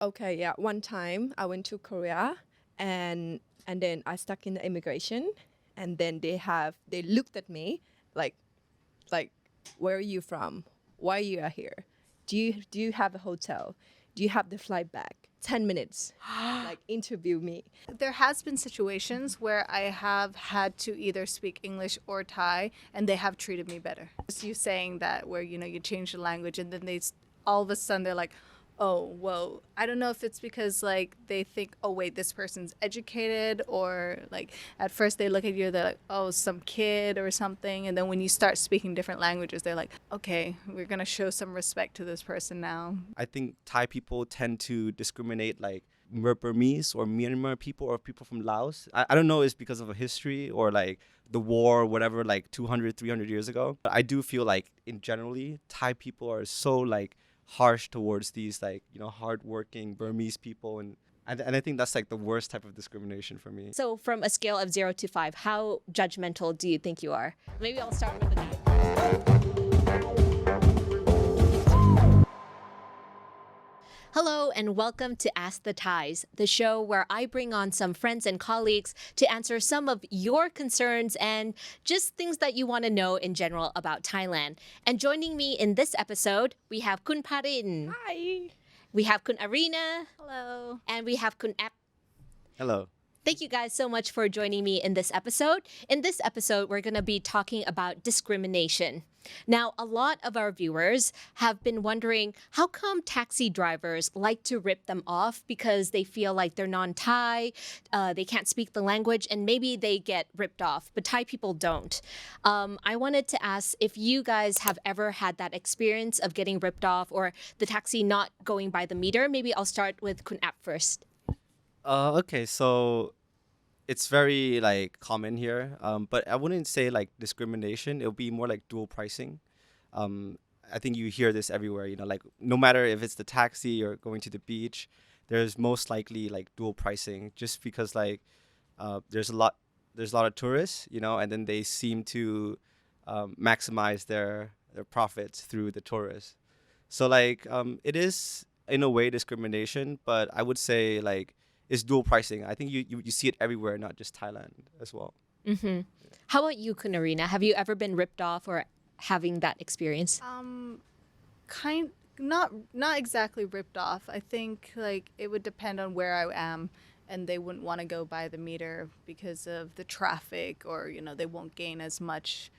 Okay, yeah. One time I went to Korea and then I stuck in the immigration and then they looked at me like like where are you from? Why you are here? Do you have a hotel? Do you have the flight back? 10 minutes. Like interview me. There has been situations where I have had to either speak English or Thai, and they have treated me better. Just you saying that, where you change the language, and then all of a sudden they're like, "Oh, whoa!" I don't know if it's because like they think, "Oh, wait, this person's educated," or like at first they look at you, they're like, "Oh, some kid or something," and then when you start speaking different languages, they're like, "Okay, we're gonna show some respect to this person now." I think Thai people tend to discriminate like Burmese or Myanmar people or people from Laos. I don't know if it's because of a history or like the war or whatever, like 200, 300 years ago. But I do feel like in generally, Thai people are so like harsh towards these like, hardworking Burmese people. And I think that's like the worst type of discrimination for me. So, from a scale of 0 to 5, how judgmental do you think you are? Maybe I'll start with the guy. Hello, and welcome to Ask the Thais, the show where I bring on some friends and colleagues to answer some of your concerns and just things that you want to know in general about Thailand. And joining me in this episode, we have Kun Parin, Hi. we have Kun Arina, Hello. and we have Kun Ab. Hello. Thank you guys so much for joining me in this episode. In this episode, we're going to be talking about discrimination. Now, a lot of our viewers have been wondering how come taxi drivers like to rip them off because they feel like they're non-Thai, they can't speak the language, and maybe they get ripped off, but Thai people don't. I wanted to ask if you guys have ever had that experience of getting ripped off or the taxi not going by the meter. Maybe I'll start with Kun App first. Okay, so it's very like common here, but I wouldn't say like discrimination. It'll be more like dual pricing. I think you hear this everywhere. Like no matter if it's the taxi or going to the beach, there's most likely like dual pricing, just because like there's a lot of tourists, and then they seem to maximize their profits through the tourists. So like it is in a way discrimination, but I would say like it's dual pricing. I think you see it everywhere, not just Thailand as well. Mm-hmm. How about you, Kunarina? Have you ever been ripped off or having that experience? Kind not exactly ripped off. I think like it would depend on where I am, and they wouldn't want to go by the meter because of the traffic, or they won't gain as much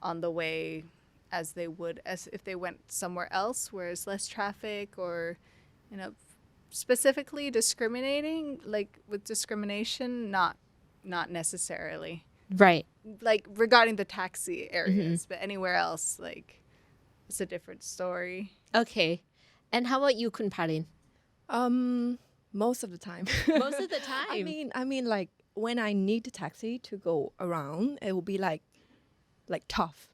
on the way as they would as if they went somewhere else where it's less traffic, or specifically discriminating, like with discrimination, not necessarily Right. like regarding the taxi areas, but anywhere else, like it's a different story. Okay. And how about you, Kun Parin? Most of the time. Most of the time. I mean like when I need a taxi to go around, it will be like tough.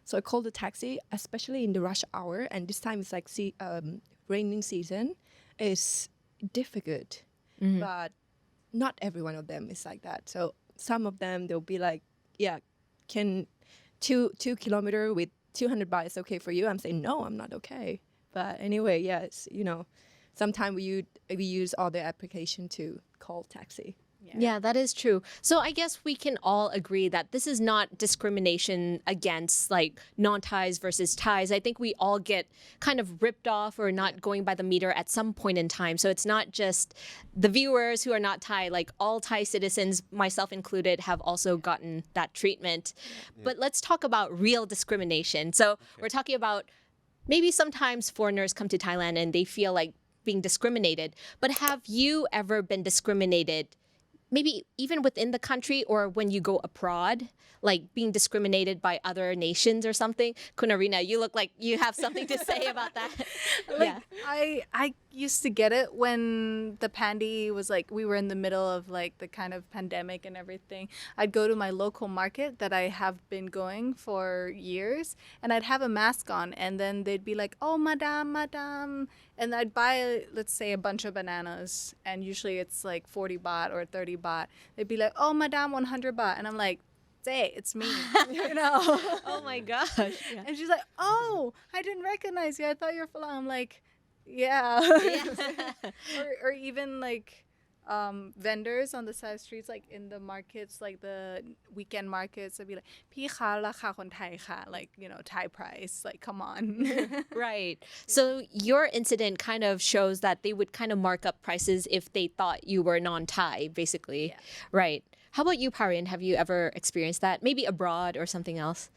So I call the taxi, especially in the rush hour, and this time it's like raining season. Is difficult, but not every one of them is like that. So some of them they'll be like, yeah, can 2 kilometer with 200 baht is okay for you? I'm saying no, I'm not okay. But anyway, yes, sometimes we use all the application to call taxi. Yeah, that is true. So I guess we can all agree that this is not discrimination against like non-Thais versus Thais. I think we all get kind of ripped off or not going by the meter at some point in time. So it's not just the viewers who are not Thai, like all Thai citizens, myself included, have also gotten that treatment. Yeah. But let's talk about real discrimination. So we're talking about maybe sometimes foreigners come to Thailand and they feel like being discriminated. But have you ever been discriminated, maybe even within the country or when you go abroad, like being discriminated by other nations or something? Kunarina, you look like you have something to say about that. I used to get it when the pandy was like, we were in the middle of like the kind of pandemic and everything. I'd go to my local market that I have been going for years, and I'd have a mask on, and then they'd be like, oh, madam, and I'd buy, let's say, a bunch of bananas, and usually it's like 40 baht or 30 baht. They'd be like, oh, madam, 100 baht, and I'm like, say it's me. Oh my gosh. Yeah. And she's like, oh, I didn't recognize you, I thought you were Falang. I'm like, Yeah. Yeah. or even like vendors on the side streets, like in the markets, like the weekend markets, they'd be like, "พี่คะราคาคนไทยค่ะ," like, Thai price, like, come on. Right. So your incident kind of shows that they would kind of mark up prices if they thought you were non-Thai, basically. Yeah. Right. How about you, Parin? Have you ever experienced that? Maybe abroad or something else?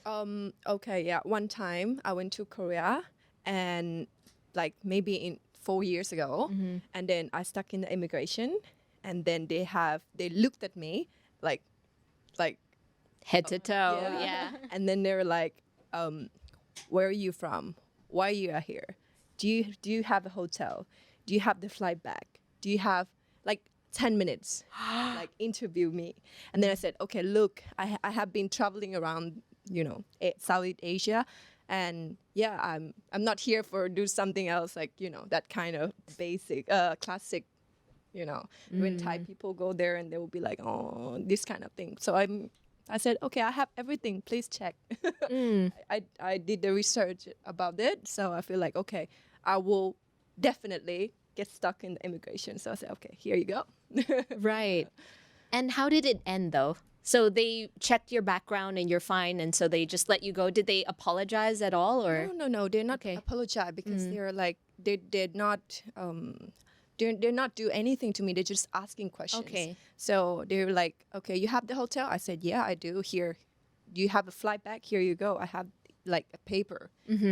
Okay, yeah. One time I went to Korea and like maybe in 4 years ago, and then I stuck in the immigration, and then they looked at me like Head to toe. Yeah. and then they were like, where are you from? Why you are here? Do you have a hotel? Do you have the flight back? Do you have like 10 minutes like interview me? And then I said, okay, look, I have been traveling around, Southeast Asia, and yeah, I'm not here for do something else, like, that kind of basic classic, when Thai people go there and they will be like, oh, this kind of thing. So I said, okay, I have everything, please check. I did the research about it, so I feel like, okay, I will definitely get stuck in the immigration. So I said, okay, here you go. Right. And how did it end though? So they checked your background and you're fine, and so they just let you go. Did they apologize at all, or? No, they're not Okay. apologize because they're like they're not they're not do anything to me. They're just asking questions. Okay. So they're like, okay, you have the hotel? I said, yeah, I do. Here, do you have a flight back? Here you go. I have like a paper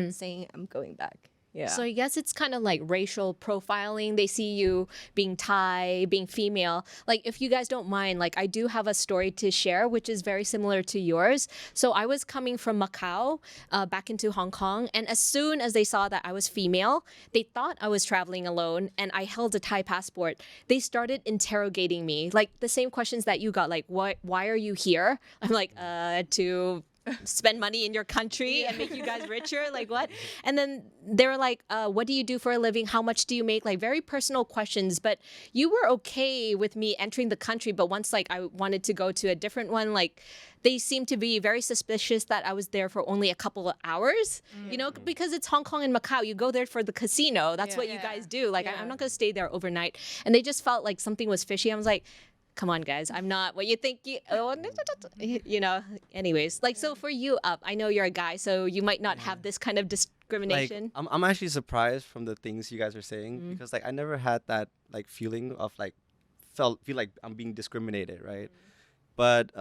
saying I'm going back. Yeah. So I guess it's kind of like racial profiling. They see you being Thai, being female. Like, if you guys don't mind, like, I do have a story to share, which is very similar to yours. So I was coming from Macau back into Hong Kong. And as soon as they saw that I was female, they thought I was traveling alone and I held a Thai passport. They started interrogating me, like the same questions that you got, like, why are you here? I'm like, to spend money in your country and make you guys richer, like what? And then they were like, what do you do for a living? How much do you make? Like, very personal questions. But you were okay with me entering the country, but once like I wanted to go to a different one, like they seemed to be very suspicious that I was there for only a couple of hours, because it's Hong Kong and Macau. You go there for the casino. That's what you guys do. Like, I'm not going to stay there overnight. And they just felt like something was fishy. I was like, come on, guys, I'm not what you think anyways, like, so for you, I know you're a guy, so you might not have this kind of discrimination. Like, I'm actually surprised from the things you guys are saying, because like I never had that like feeling of like feel like I'm being discriminated, right? But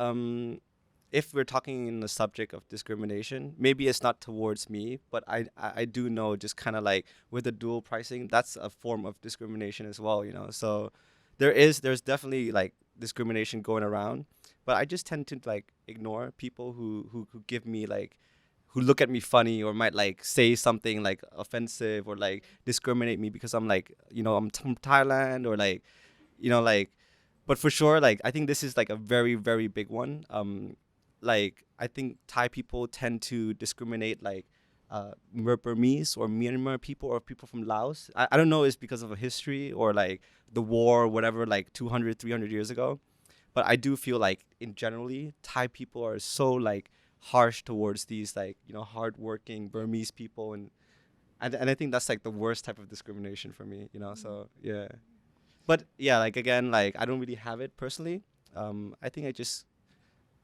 if we're talking in the subject of discrimination, maybe it's not towards me, but I do know, just kind of like with the dual pricing, that's a form of discrimination as well, so there's definitely like discrimination going around, but I just tend to like ignore people who give me like, who look at me funny or might like say something like offensive or like discriminate me because I'm like, I'm from Thailand, or like, but for sure, like I think this is like a very, very big one. Like I think Thai people tend to discriminate like Burmese or Myanmar people or people from Laos. I don't know, it's because of a history or like the war or whatever, like 200, 300 years ago. But I do feel like in generally, Thai people are so like harsh towards these like, hardworking Burmese people. And I think that's like the worst type of discrimination for me, so yeah. But yeah, like again, like I don't really have it personally. I think I just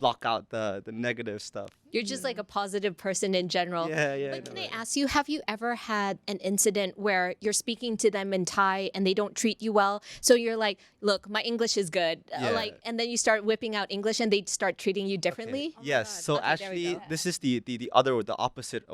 block out the negative stuff. You're just like a positive person in general. Yeah. But can I ask you, have you ever had an incident where you're speaking to them in Thai and they don't treat you well? So you're like, look, my English is good. Yeah. And then you start whipping out English and they start treating you differently? Okay. Yes. So Okay, there we actually, go. this is the opposite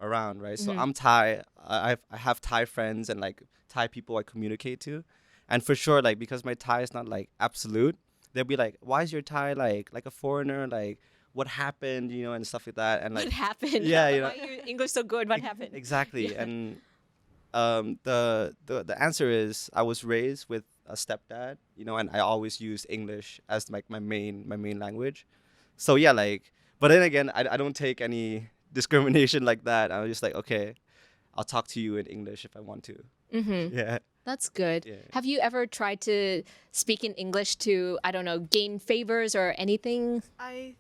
around, right? So I'm Thai. I have Thai friends and like Thai people I communicate to, and for sure, like because my Thai is not like absolute, they'll be like, "Why is your Thai like a foreigner? Like, what happened? And stuff like that." And like, What happened? Yeah, Why are your English so good? What happened? exactly. And the answer is I was raised with a stepdad, and I always use English as like my main language. So yeah, like, but then again, I don't take any discrimination like that. I'm just like, okay, I'll talk to you in English if I want to. Yeah. That's good. Yeah. Have you ever tried to speak in English to, I don't know, gain favors or anything? I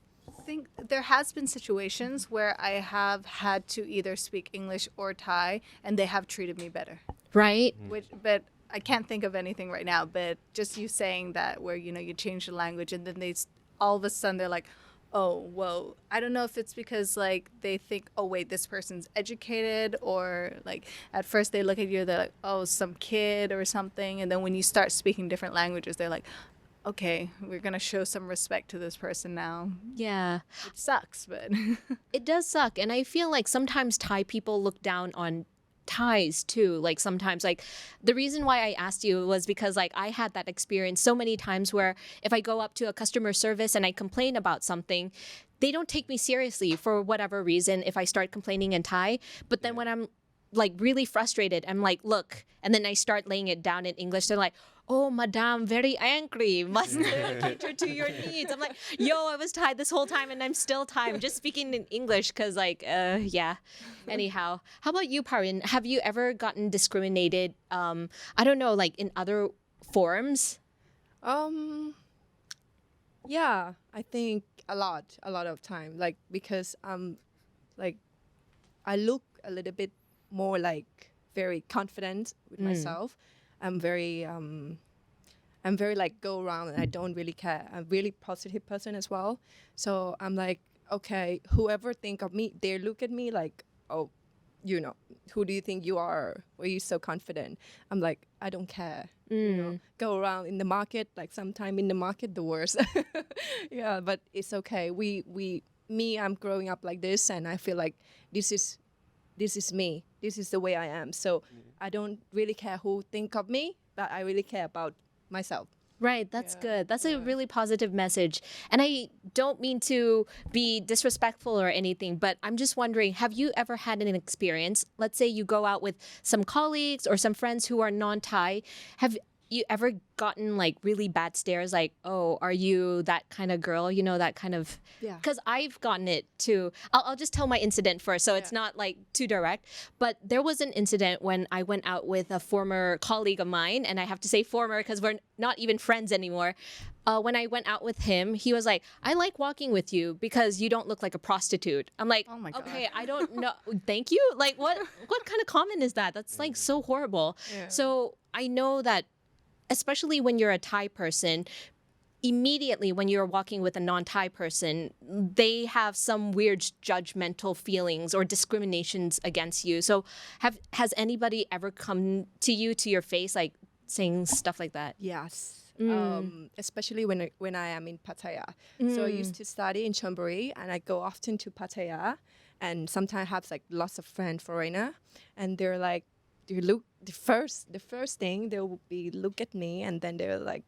think there has been situations where I have had to either speak English or Thai, and they have treated me better. Right? But I can't think of anything right now. But just you saying that, where you change the language, and then all of a sudden they're like, oh, whoa. I don't know if it's because like they think, oh wait, this person's educated, or like at first they look at you, they're like, oh, some kid or something, and then when you start speaking different languages, they're like, okay, we're gonna show some respect to this person now. Yeah. It sucks, but It does suck. And I feel like sometimes Thai people look down on Thais too. Like sometimes, like the reason why I asked you was because like I had that experience so many times where if I go up to a customer service and I complain about something, they don't take me seriously for whatever reason if I start complaining in Thai. But then when I'm like really frustrated, I'm like, look, and then I start laying it down in English. They're like, oh, madam, very angry. Must cater to your needs. I'm like, yo, I was Thai this whole time and I'm still Thai. I'm just speaking in English because, like, yeah. Anyhow, how about you, Parin? Have you ever gotten discriminated? I don't know, like in other forums? Yeah, I think a lot of time. Like because like I look a little bit more like very confident with myself. I'm very like go around and I don't really care. I'm a really positive person as well. So I'm like, okay, whoever think of me, they look at me like, oh, who do you think you are? Why are you so confident? I'm like, I don't care. Go around in the market, like sometime in the market, the worst. Yeah, but it's okay. I'm growing up like this, and I feel like this is me. This is the way I am. So I don't really care who think of me, but I really care about myself. Right, that's good. That's a really positive message. And I don't mean to be disrespectful or anything, but I'm just wondering, have you ever had an experience? Let's say you go out with some colleagues or some friends who are non-Thai. Have you ever gotten like really bad stares like, oh, are you that kind of girl? That kind of... Yeah. Because I've gotten it too. I'll just tell my incident first, so it's not like too direct. But there was an incident when I went out with a former colleague of mine, and I have to say former because we're not even friends anymore. When I went out with him, he was like, I like walking with you because you don't look like a prostitute. I'm like, Oh my God. okay, I don't know. Thank you. Like, what kind of comment is that? That's like so horrible. Yeah. So I know that especially when you're a Thai person, immediately when you're walking with a non-Thai person, they have some weird judgmental feelings or discriminations against you. So has anybody ever come to you, to your face, like saying stuff like that? Yes. Especially when I am in Pattaya. So I used to study in Chonburi, and I go often to Pattaya, and sometimes I have like lots of friends foreigner, and they're like, they look the first thing they will be look at me, and then they're like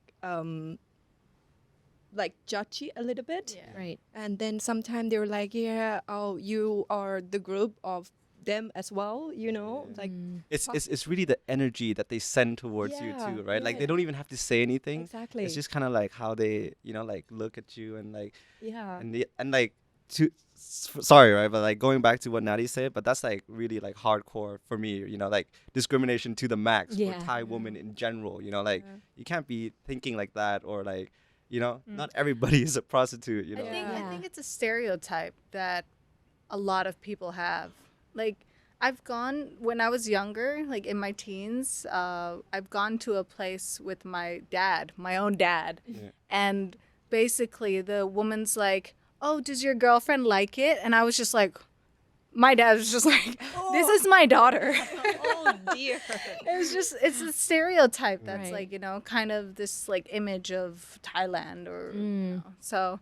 judgy a little bit. Yeah. Right. And then sometimes they're like, yeah, oh, you are the group of them as well, like It's really the energy that they send towards you Yeah, too, right? Like yeah. they don't even have to say anything. Exactly. It's just kind of like how they, like look at you and like yeah. and like sorry, right? But like going back to what Natty said, but that's like really like hardcore for me, like discrimination to the max Yeah. for Thai women in general, like you can't be thinking like that, or like, not everybody is a prostitute, I think Yeah. I think it's a stereotype that a lot of people have. Like I've gone when I was younger, like in my teens, I've gone to a place with my dad, my own dad, and basically the woman's like, "Oh, does your girlfriend like it?" And I was just like, my dad was just like, "This is my daughter." Oh dear. It's a stereotype that's Right. like, kind of this like image of Thailand or so.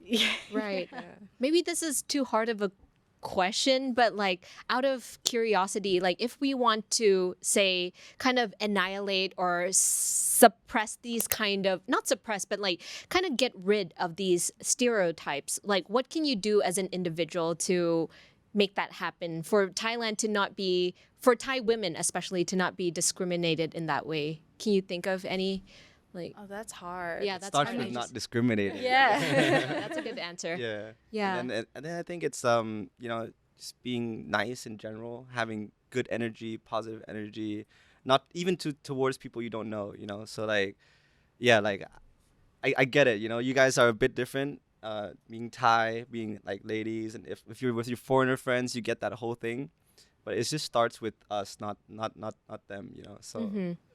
Yeah. Right. Maybe this is too hard of a question, but like out of curiosity, like if we want to say kind of annihilate or suppress these kind of, not suppress, but like kind of get rid of these stereotypes, like what can you do as an individual to make that happen for Thailand to not be, for Thai women especially, to not be discriminated in that way? Can you think of any like... Oh, that's hard. Yeah, that's Starts hard. with not discriminating. Yeah. That's a good answer. Yeah. Yeah. And then I think it's just being nice in general, having good energy, positive energy, not even towards people you don't know, So like, yeah, like I get it, you guys are a bit different, being Thai, being like ladies, and if you're with your foreigner friends, you get that whole thing. but it just starts with us, not them, you know. So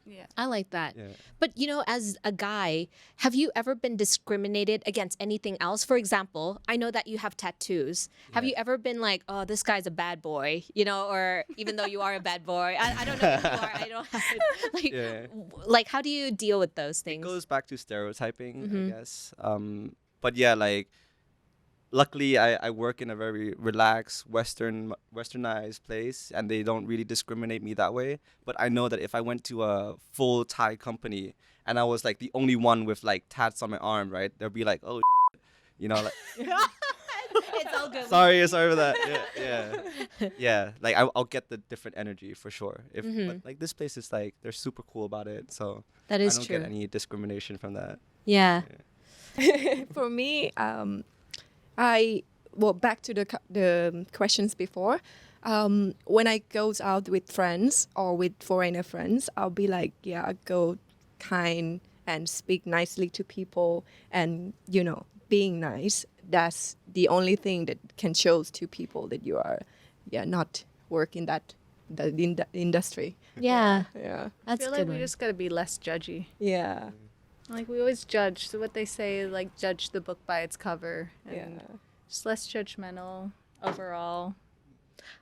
Yeah. I like that. yeah. But as a guy, have you ever been discriminated against anything else? For example, I know that you have tattoos. Have you ever been like, oh, this guy's a bad boy, or even though you are a bad boy, I don't know if you are. I don't have it. Like, Yeah. like how do you deal with those It things? goes back to stereotyping, I guess. But yeah, like luckily I work in a very relaxed westernized place, and they don't really discriminate me that way. But I know that if I went to a full Thai company and I was like the only one with like tats on my arm, right, they'll be like, oh, like It's all good. sorry for that. Yeah. Like I'll get the different energy for sure. But like this place is like they're super cool about it, so That I is don't true. get any discrimination from that. Yeah. For me, back to the questions before. When I goes out with friends or with foreigner friends, I'll be like, yeah, I go kind and speak nicely to people, and being nice. That's the only thing that can show to people that you are, not working in that industry. Yeah. Yeah, I That's feel a like good we one. just gotta be less judgy. yeah, Like we always judge. So what they say, like judge the book by its cover, and yeah. just less judgmental overall.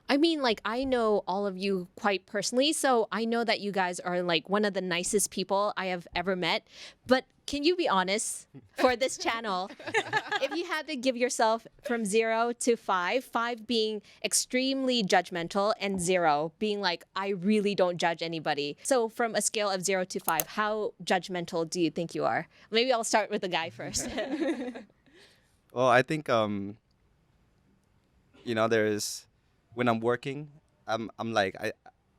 I mean, like, I know all of you quite personally, so I know that you guys are like one of the nicest people I have ever met. But can you be honest for this channel? If you had to give yourself from 0 to 5, 5 being extremely judgmental and 0 being like, I really don't judge anybody. So from a scale of 0 to 5, how judgmental do you think you are? Maybe I'll start with the guy first. Well, I think there's when I'm working, I'm like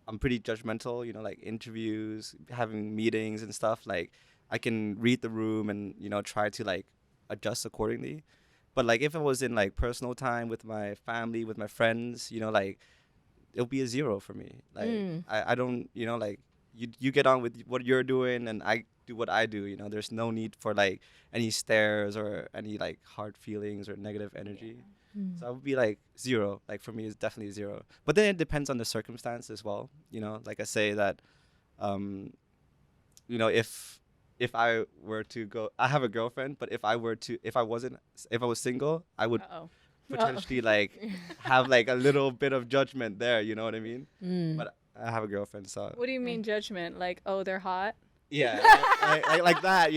I'm pretty judgmental, like interviews, having meetings and stuff. Like I can read the room and try to like adjust accordingly. But like if I was in like personal time with my family, with my friends, like it'll be a 0 for me. Like I don't, like you get on with what you're doing and I do what I do. There's no need for like any stares or any like hard feelings or negative energy. So I would be like 0. Like for me, it's definitely 0. But then it depends on the circumstance as well. Like I say that, if I were to go, I have a girlfriend. But if I was single, I would Uh-oh. potentially like have like a little bit of judgment there. You know what I mean? But I have a girlfriend, so What do you mean judgment? Like, oh, they're hot? yeah, like that.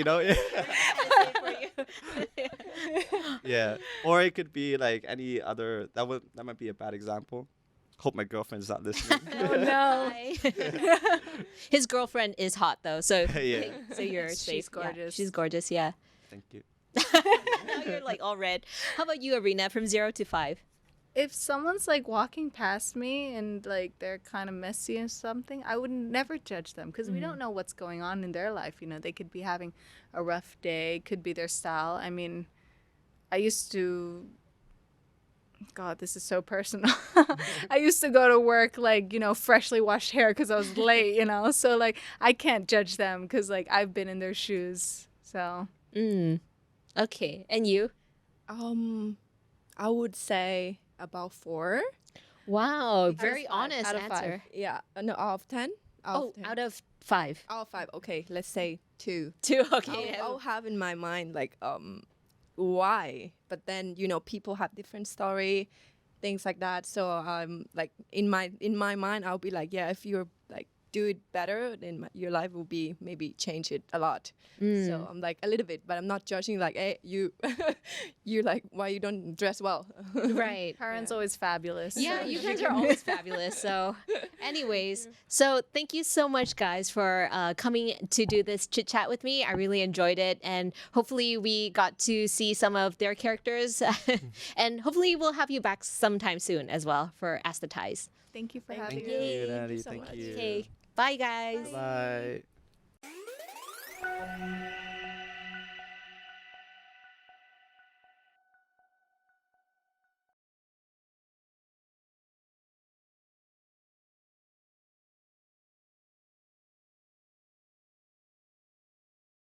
Yeah, or it could be like any other. That might be a bad example. Hope my girlfriend's not listening. Oh no. His girlfriend is hot though, so Yeah. so you're She's safe. Yeah, gorgeous. she's gorgeous. Yeah. Thank you. Now you're like all red. How about you, Arina? From 0 to 5. If someone's like walking past me and like they're kind of messy or something, I would never judge them because we don't know what's going on in their life. They could be having a rough day, could be their style. I mean, I used to, God, this is so personal. I used to go to work like, freshly washed hair because I was late, so like I can't judge them because like I've been in their shoes. So Okay, and you? I would say about 4. Wow, of very 5, honest out of 5. answer. Yeah, no, out of 10. Oh, out of 5. Out of 5. Okay, let's say 2. 2. Okay. I'll have in my mind like why, but then people have different story, things like that. So like in my mind, I'll be like, yeah, if you're like do it better, then your life will be maybe change it a lot. So I'm like a little bit, but I'm not judging like, hey, you like why you don't dress well. Right. Parin's always fabulous. Yeah, so you she guys can- are always fabulous. So, anyways, so thank you so much, guys, for coming to do this chit chat with me. I really enjoyed it, and hopefully we got to see some of their characters, and hopefully we'll have you back sometime soon as well for Ask the Thais. Thank you for Thank having Thank me. you, Thank Natty. you so Thank much. you. Okay, bye, guys. Bye.